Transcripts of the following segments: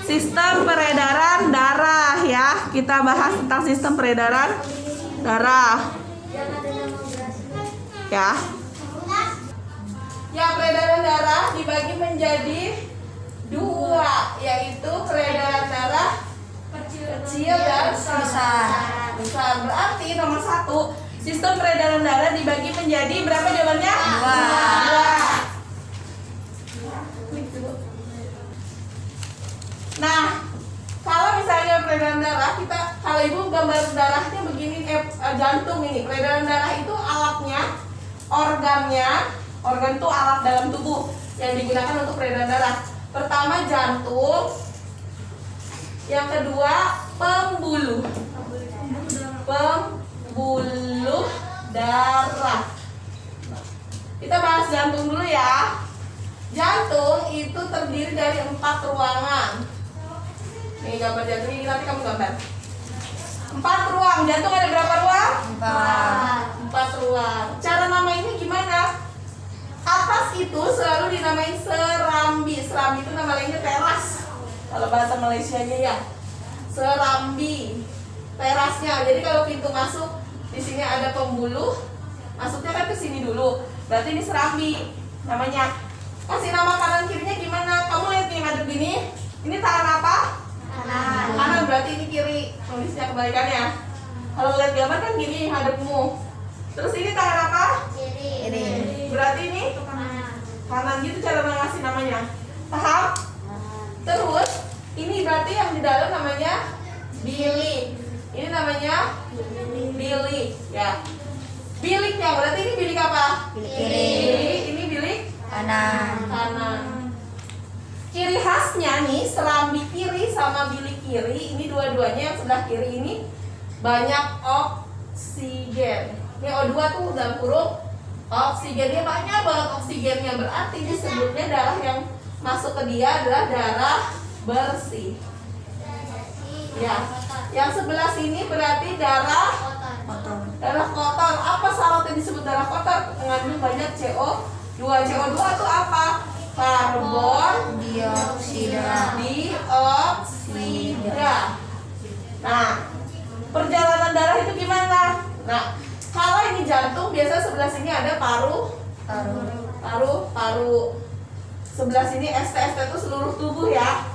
sistem peredaran darah ya. Kita bahas tentang sistem peredaran darah. Ya. Ya, peredaran darah dibagi menjadi dua, yaitu peredaran darah kecil dan besar. Berarti nomor 1, sistem peredaran darah dibagi menjadi berapa jawabannya? Dua. Nah, kalau misalnya peredaran darah, kalau ibu gambar darahnya begini, jantung ini. Peredaran darah itu alatnya, organ itu alat dalam tubuh yang digunakan untuk peredaran darah. Pertama jantung, yang kedua pembuluh darah. Kita bahas jantung dulu ya. Jantung itu terdiri dari 4 ruangan. Nih gambar jantung ini nanti kamu gambar. 4 ruang. Jantung ada berapa ruang? 4 ruang. Cara namainnya gimana? Atas itu selalu dinamain serambi. Serambi itu nama lainnya teras. Kalau bahasa Malaysianya ya, serambi. Terasnya. Jadi kalau pintu masuk di sini ada pembuluh, masuknya kan ke sini dulu. Berarti ini serambi namanya. Kasih nama kanan kirinya gimana? Kamu lihat nih ngadep gini. Ini tangan apa? Kanan berarti ini kiri. Tulisnya kebalikannya. Kalau lihat gambar kan gini hadapmu. Terus ini tangan apa? Kiri. Berarti ini kanan gitu cara ngasih namanya. Paham? Terus ini berarti yang di dalam namanya bilik. Ini namanya bilik ya. Biliknya berarti ini bilik apa? Bilik kiri. Ini bilik Kanan. Ciri khasnya nih, serambi kiri sama bilik kiri, ini dua-duanya yang sebelah kiri ini banyak oksigen. Ini O2 tuh dalam kurung oksigennya, banyak banget oksigennya. Berarti disebutnya darah yang masuk ke dia adalah darah bersih. Ya, yang sebelah sini berarti darah kotor. Apa syaratnya disebut darah kotor? Mengandung banyak CO2. CO2 itu apa? Karbon Dioksida. Nah, perjalanan darah itu gimana? Nah, kalau ini jantung, biasa sebelah sini ada paru. Sebelah sini ST itu seluruh tubuh ya.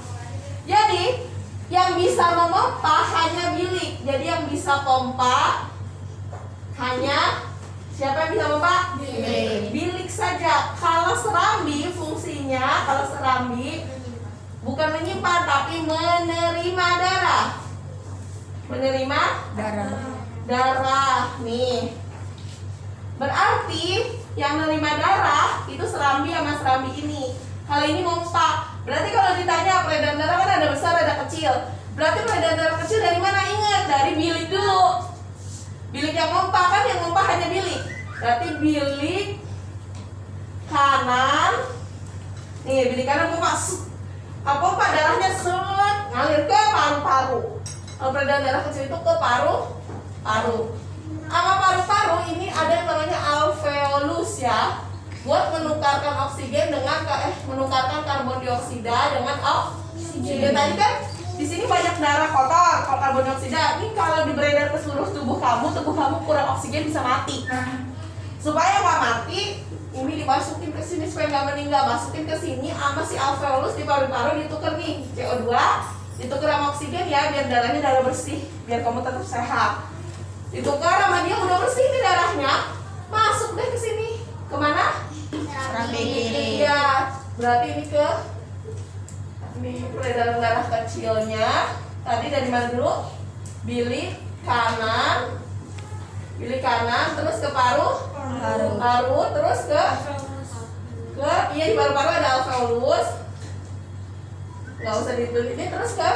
Jadi, yang bisa memompa hanya bilik. Jadi yang bisa pompa hanya siapa yang bisa pompa? Bilik saja. Kalau serambi fungsinya, bukan menyimpan tapi menerima darah. Darah nih. Berarti yang menerima darah itu serambi sama serambi ini. Kalau ini mompa. Berarti kalau ditanya peredaran darah kan ada besar ada kecil. Berarti peredaran darah kecil dari mana? Ingat, dari bilik dulu. Bilik yang mompa kan, yang mompa hanya bilik. Berarti bilik kanan. Nih, bilik kanan pompa darahnya ngalir ke paru-paru. Kalau peredaran darah kecil itu ke paru-paru. Sama paru-paru ini ada yang namanya alveolus ya, buat menukarkan oksigen dengan menukarkan karbon dioksida dengan oksigen. Tadi kan di sini banyak darah kotor, kalau karbon dioksida ini kalau beredar ke seluruh tubuh kamu kurang oksigen bisa mati. Supaya nggak mati, ini dimasukin ke sini supaya nggak meninggal, masukin ke sini sama si alveolus di paru-paru ditukar nih CO2, ditukar sama oksigen ya, biar darahnya darah bersih, biar kamu tetap sehat. Ditukar sama dia udah bersih nih darahnya, masuk deh ke sini. Kemana? Serambi kiri. Ya, berarti ini ke peredaran darah kecilnya. Tadi dari mana dulu? Bilik kanan, terus ke paru, terus ke di paru-paru ada alveolus. Nggak usah ditulis ini, terus ke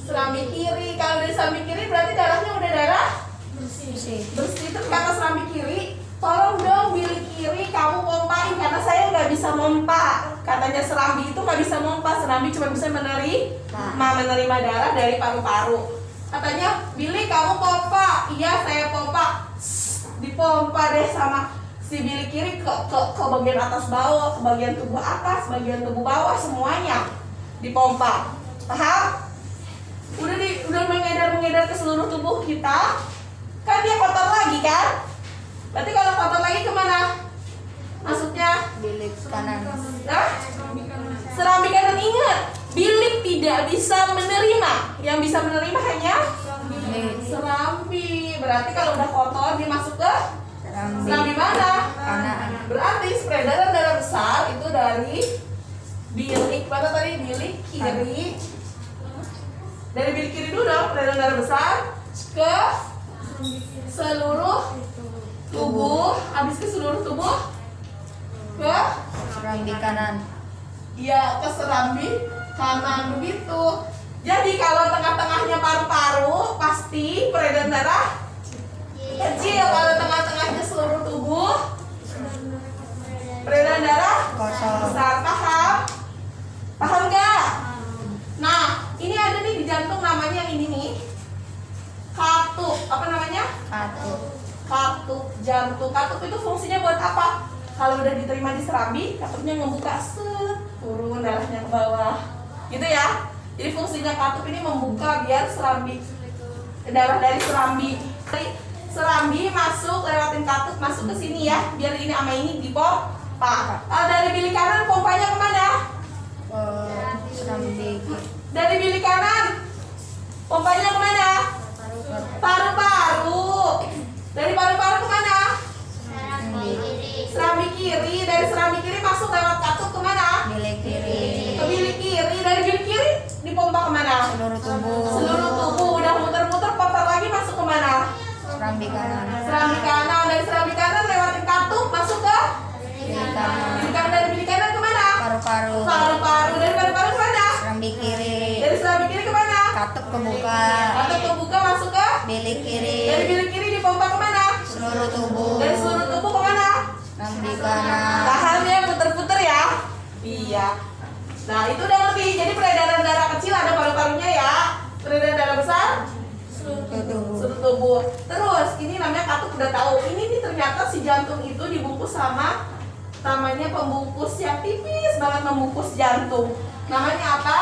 serambi kiri. Kalau dari serambi kiri berarti darahnya udah darah bersih. Terus kata serambi kiri, tolong dong bilik kiri kamu pompain karena saya nggak bisa mompa. Katanya serambi itu nggak bisa mompa, serambi cuma bisa menerima darah dari paru-paru. Katanya bilik kamu pompa, iya saya pompa. Dipompa deh sama si bilik kiri ke bagian atas bawah, ke bagian tubuh atas, bagian tubuh bawah semuanya. dipompa. Paham? Udah mengedar ke seluruh tubuh kita. Kan dia kotor lagi kan? Berarti kalau kotor lagi kemana? Masuknya Bilik kanan. nah, serambi kanan. Ingat, bilik tidak bisa menerima. Yang bisa menerima hanya serambi. Berarti kalau udah kotor dia masuk ke serambi mana? Kanan. Berarti peredaran darah besar itu dari bilik mana tadi? Bilik kiri. Dari bilik kiri dulu dong, peredaran darah besar ke seluruh tubuh. Habis ke seluruh tubuh ke Serambi kanan. ya ke serambi kanan begitu. Jadi kalau tengah-tengahnya paru-paru pasti peredaran darah kecil. Kalau tengah-tengahnya seluruh tubuh peredaran darah Kosong. besar. Paham? Paham gak? Nah, ini ada nih di jantung namanya yang ini nih, katup. Apa namanya? Katup. Katup jantung. Katup itu fungsinya buat apa? Kalau udah diterima di serambi, katupnya ngebuka, set, turun darahnya ke bawah, gitu ya. Jadi fungsinya katup ini membuka biar serambi, darah dari serambi masuk, lewatin katup masuk ke sini ya, biar ini sama ini dipompa. Dari bilik kanan pompanya kemana? Serambi. Dari bilik kanan pompanya kemana? Paru-paru. Dari paru-paru kemana? Serambi kiri. Dari serambi kiri masuk lewat katup kemana? Bilik kiri. Ke bilik kiri. Dari bilik kiri dipompa kemana? Seluruh tubuh. Seluruh tubuh. Udah muter-muter, kotor lagi, masuk kemana? Serambi kanan. Serambi kanan. Dari serambi kanan lewatin katup masuk ke Bilik kanan. bilik kanan. Dari bilik kanan kemana? Paru-paru. Paru-paru. Dari paru-paru kemana? Serambi kiri. Dari serambi kiri kemana? Katup kebuka. Katup kebuka masuk ke Bilik kiri. dari bilik kiri dipompa kemana? Seluruh tubuh. Dari seluruh tubuh kemana? Serambi kanan. Paham ya, puter-puter ya? Iya. Nah, itu udah lebih. Jadi peredaran darah kecil ada paru-parunya ya. Peredaran darah besar Seluruh tubuh. seluruh tubuh. Terus ini namanya katup, udah tahu. Ini nih ternyata si jantung itu dibungkus sama namanya pembungkus yang tipis banget membungkus jantung. Namanya apa?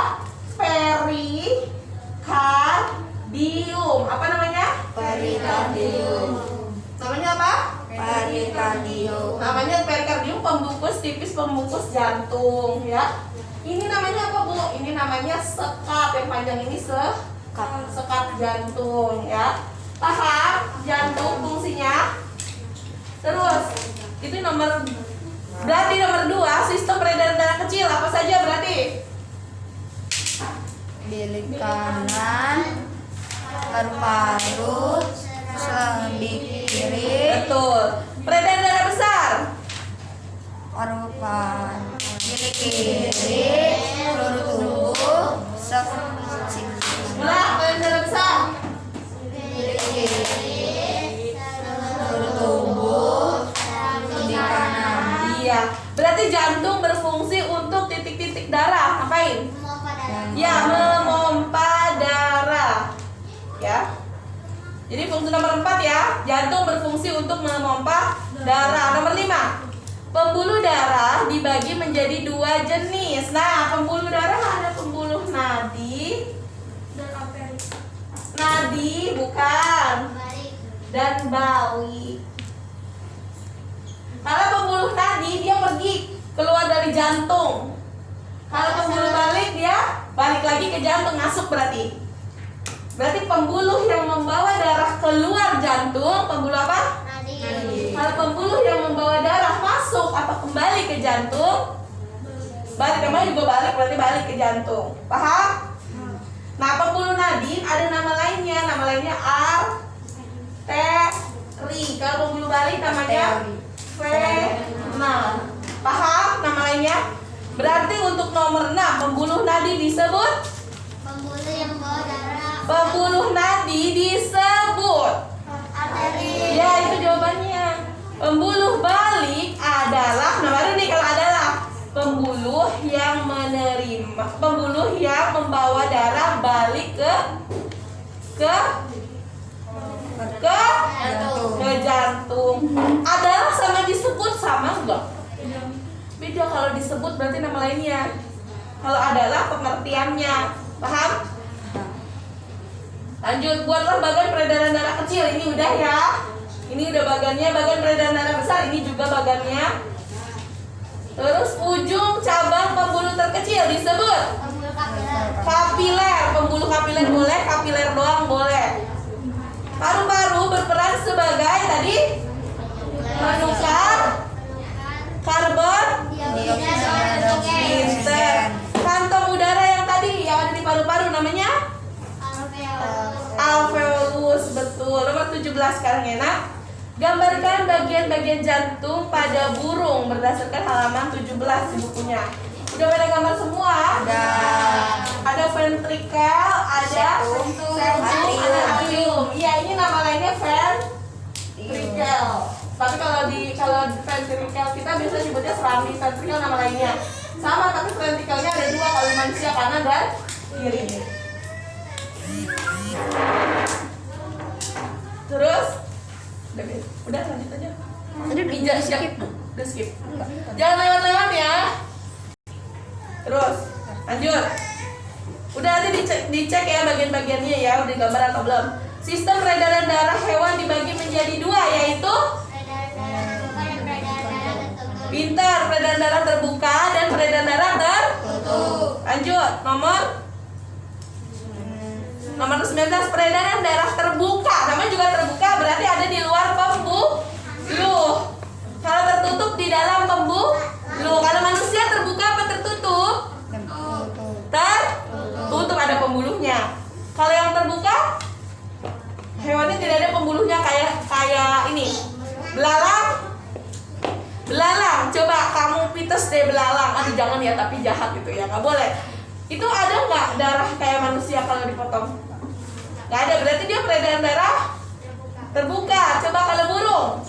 Perikardium. Apa namanya? Perikardium. Namanya apa? Perikardium. Namanya perikardium, pembungkus tipis pembungkus jantung ya. Ini namanya apa Bu? Ini namanya sekat. Yang panjang ini sekat jantung ya. Paham? Jantung fungsinya. Terus itu berarti nomor 2 sistem peredaran darah kecil apa saja berarti? Bilik kanan. Paru-paru. Serambi kiri. Betul. Peredaran darah besar. Paru-paru. Bilik kiri. Seluruh tubuh. Ulah, peredaran darah besar. Bilik kiri. Seluruh tubuh. Serambi kanan. Iya. Berarti jantung berfungsi untuk titik-titik darah. Ngapain? Ya, memompa darah. Ya. Jadi fungsi nomor 4 ya, jantung berfungsi untuk memompa darah. Nomor 5, pembuluh darah dibagi menjadi 2 jenis. Nah, pembuluh darah ada pembuluh nadi, bukan, dan balik. Kalau pembuluh nadi dia pergi keluar dari jantung. Kalau pembuluh balik dia balik lagi ke jantung, masuk berarti. Berarti pembuluh yang membawa darah keluar jantung, pembuluh apa? Kalau pembuluh yang membawa darah masuk atau kembali ke jantung, balik kemana juga balik, berarti balik ke jantung. Paham? Nah, pembuluh nadi ada nama lainnya arteri. Kalau pembuluh balik namanya vena. Paham nama lainnya? Berarti untuk nomor 6 pembuluh nadi disebut Arteri. ya, itu jawabannya. Pembuluh balik adalah, nah baru nih kalau adalah pembuluh yang membawa darah balik ke jantung. Adalah sama disebut sama enggak? Beda, kalau disebut berarti nama lainnya. Kalau adalah pengertiannya. Paham? Lanjut, buatlah bagan peredaran darah kecil. Ini udah ya. Ini udah bagannya. Bagan peredaran darah besar, ini juga bagannya. Terus ujung cabang pembuluh terkecil disebut kapiler. Pembuluh kapiler boleh, kapiler doang boleh. Paru-paru berperan sebagai tadi menukar karbon pinter. Kantong udara yang tadi yang ada di paru-paru namanya alveolus. Betul. Nomor 17 sekarang enak. Gambarkan bagian-bagian jantung pada burung berdasarkan halaman 17 di bukunya. Udah pada gambar semua? Ada ventrikel, ada septum, ada atrium. Iya, ini nama lainnya ventrikel. Tapi kalau ventrikel kita biasa nyebutnya serambi. Ventrikel nama lainnya sama, tapi ventrikelnya ada dua kalau manusia, kanan dan kiri. Terus udah lanjut aja. Udah skip. Jangan lewat-lewat ya. Terus lanjut. Udah nanti dicek ya bagian-bagiannya ya, udah digambar atau belum. Sistem peredaran darah hewan dibagi menjadi dua, yaitu pintar, peredaran darah terbuka dan peredaran darah tertutup. Lanjut, nomor 19, peredaran darah terbuka. Namanya juga terbuka, berarti ada di luar pembuluh. Kalau tertutup di dalam pembuluh. Kalau manusia terbuka apa tertutup? Tertutup, ada pembuluhnya. Kalau yang terbuka, hewannya tidak ada pembuluhnya, kayak ini. Belalang. Coba kamu pites deh belalang. Aduh jangan ya, tapi jahat gitu ya, nggak boleh. Itu ada nggak darah kayak manusia kalau dipotong? Nggak ada, berarti dia peredaran darah terbuka. Coba kalau burung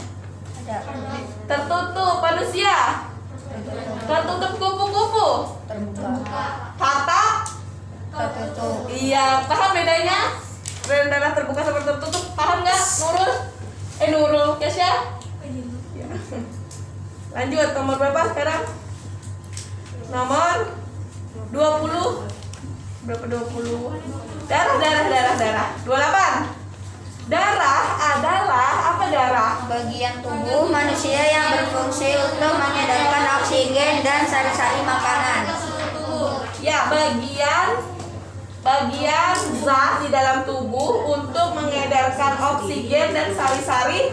tertutup, manusia tertutup kupu-kupu, katak tertutup. Iya, paham bedanya? Peredaran darah terbuka sama tertutup, paham nggak? Nurul, Kesya? Ya. Lanjut, nomor berapa sekarang? Nomor 20. Berapa 20? Darah. 28. Darah adalah apa darah? Bagian tubuh manusia yang berfungsi untuk mengedarkan oksigen dan sari-sari makanan. Ya, bagian zat di dalam tubuh untuk mengedarkan oksigen dan sari-sari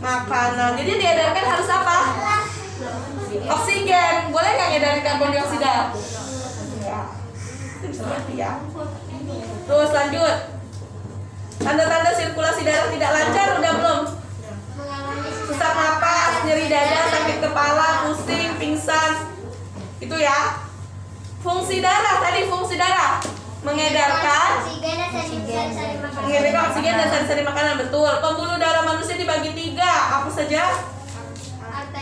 makanan. Jadi diedarkan harus apa? Oksigen. Boleh nggak ngedarin karbon dioksida? Ya. Terus lanjut. Tanda-tanda sirkulasi darah tidak lancar udah belum? Sesak napas, nyeri dada, sakit kepala, pusing, pingsan. Itu ya. Fungsi darah mengedarkan oksigen dan sari-sari makanan. Betul. Pembuluh darah manusia dibagi 3. Apa saja?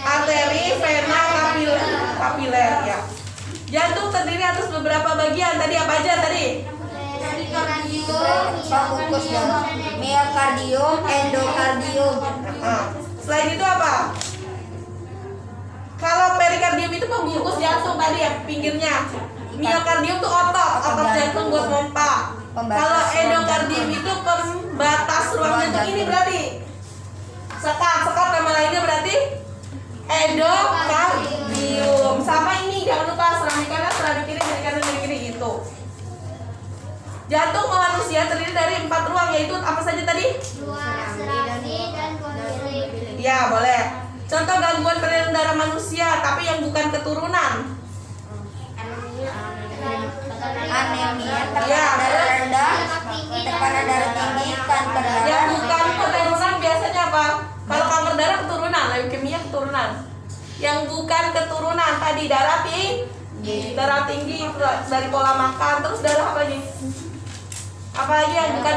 Arteri, vena, kapiler ya. Jantung terdiri atas beberapa bagian. Tadi apa aja tadi? Miokardium, endokardium. Selain itu apa? Kalau perikardium itu pembungkus jantung tadi ya, pinggirnya. Miokardium itu otot jantung buat pompa. Kalau endokardium itu pembatas ruang jantung. Ini berarti sekat nama lainnya berarti endokardium. Sama ini jangan lupa serambi kanan, serambi kiri, serambi kanan, serambi kiri gitu. Jantung manusia terdiri dari 4 ruang, yaitu apa saja tadi? Serambi dan kiri. Ya boleh. Contoh gangguan peredaran darah manusia, tapi yang bukan keturunan. Anemia, Ya, tekanan darah rendah, tekanan darah tinggi, kanker darah. Yang bukan keturunan biasanya apa? Kalau kanker darah keturunan, leukemia keturunan. Yang bukan keturunan tadi darah tinggi dari pola makan. Terus darah apa lagi? Apalagi yang bukan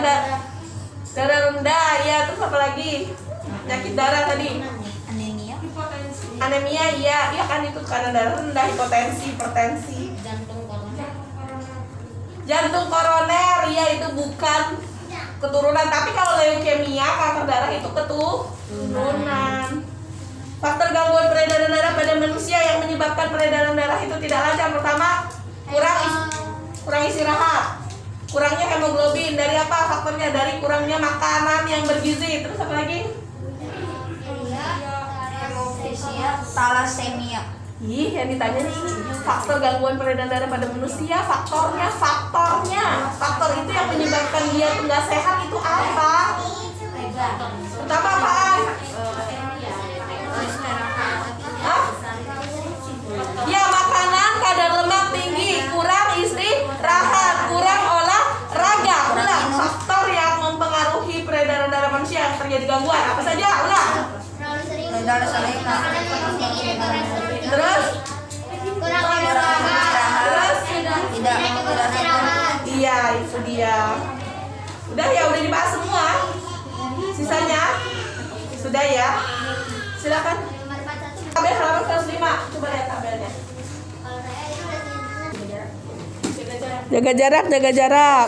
darah rendah ya. Terus apa lagi? Penyakit darah tadi. Anemia iya kan, itu karena darah rendah, hipertensi. Jantung koroner ya, itu bukan keturunan. Tapi kalau leukemia, kanker darah itu keturunan. Faktor gangguan peredaran darah pada manusia yang menyebabkan peredaran darah itu tidak lancar. Pertama, kurang Kurangnya hemoglobin dari apa faktornya? Dari kurangnya makanan yang bergizi. Terus apa lagi? Hemofisia, talasemia. Ih, yang ditanya nih faktor gangguan peredaran darah pada manusia, faktornya. Faktor itu yang menyebabkan dia tuh nggak sehat itu apa? Pertama apaan? Hah? Ya, makanan, kadar lemak tinggi, kurang istirahat, kurang olahraga. Ulang, faktor yang mempengaruhi peredaran darah manusia yang terjadi gangguan apa saja? Ulang. Darah selena. Terus? Kurang istirahat. Terus? Tidak istirahat. Iya, itu dia. Udah ya, udah dibahas semua. Sisanya sudah ya. Silakan. Tabel halaman 105. Coba lihat tabelnya. Jaga jarak, jaga jarak.